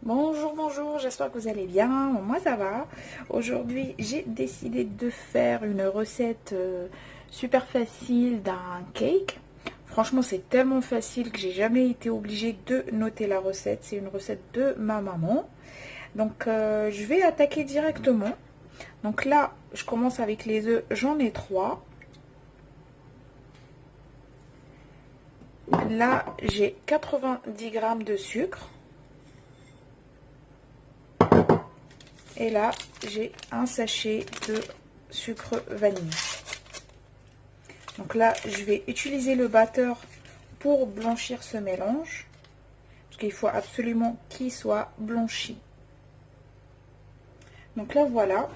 Bonjour, bonjour, j'espère que vous allez bien. Moi ça va. Aujourd'hui j'ai décidé de faire une recette super facile d'un cake. Franchement c'est tellement facile que j'ai jamais été obligée de noter la recette. C'est une recette de ma maman. Donc je vais attaquer directement. Donc là je commence avec les œufs, j'en ai 3. Là j'ai 90 grammes de sucre. Et là, j'ai un sachet de sucre vanille. Donc là, je vais utiliser le batteur pour blanchir ce mélange. Parce qu'il faut absolument qu'il soit blanchi. Donc là, voilà.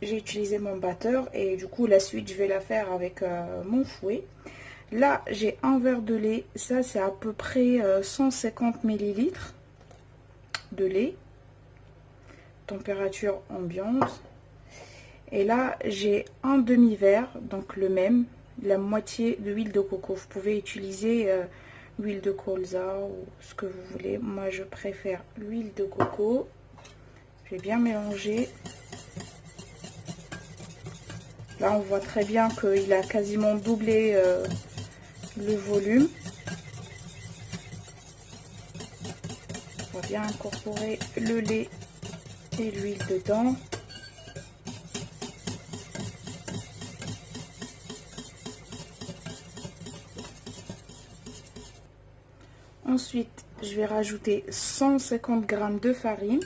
J'ai utilisé mon batteur. Et du coup, la suite, je vais la faire avec mon fouet. Là, j'ai un verre de lait. Ça, c'est à peu près 150 ml de lait. Température ambiante. Et là j'ai un demi-verre, donc le même, la moitié d'huile de coco. Vous pouvez utiliser l'huile de colza ou ce que vous voulez. Moi je préfère l'huile de coco. Je vais bien mélanger. Là on voit très bien qu'il a quasiment doublé le volume. On va bien incorporer le lait et l'huile dedans. Ensuite, je vais rajouter 150 g de farine.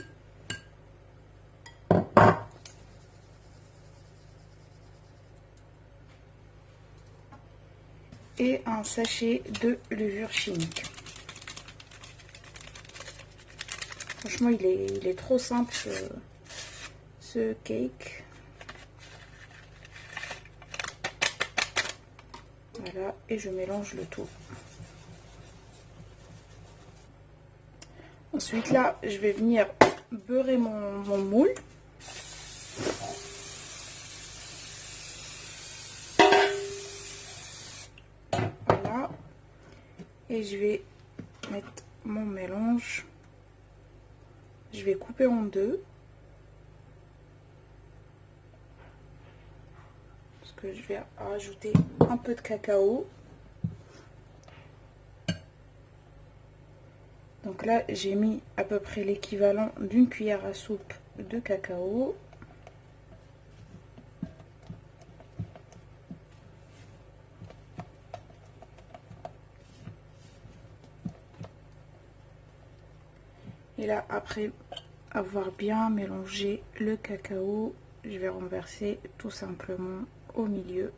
Et un sachet de levure chimique. Franchement, il est trop simple ce cake. Voilà, et je mélange le tout. Ensuite, là, je vais venir beurrer mon moule. Voilà. Et je vais mettre mon mélange. Je vais couper en deux. Parce que je vais rajouter un peu de cacao. Donc là, j'ai mis à peu près l'équivalent d'une cuillère à soupe de cacao. Et là, après avoir bien mélangé le cacao, je vais renverser tout simplement au milieu.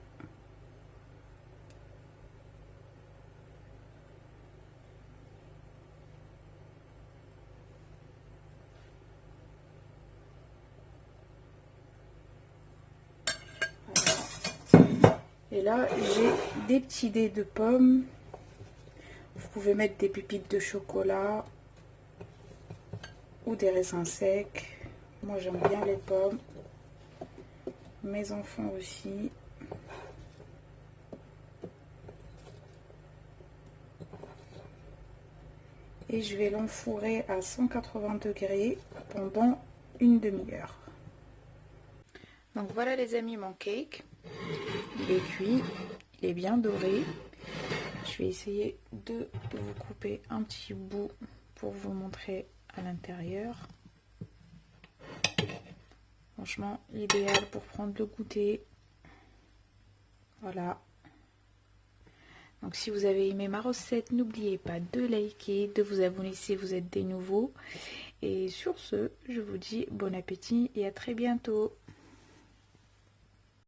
Voilà. Et là, j'ai des petits dés de pommes. Vous pouvez mettre des pépites de chocolat ou des raisins secs. Moi, j'aime bien les pommes. Mes enfants aussi. Et je vais l'enfourrer à 180 degrés pendant une demi-heure. Donc voilà les amis, mon cake. Il est cuit, il est bien doré. Je vais essayer de vous couper un petit bout pour vous montrer à l'intérieur. Franchement, idéal pour prendre le goûter. Voilà. Donc si vous avez aimé ma recette, n'oubliez pas de liker, de vous abonner si vous êtes des nouveaux. Et sur ce, je vous dis bon appétit et à très bientôt.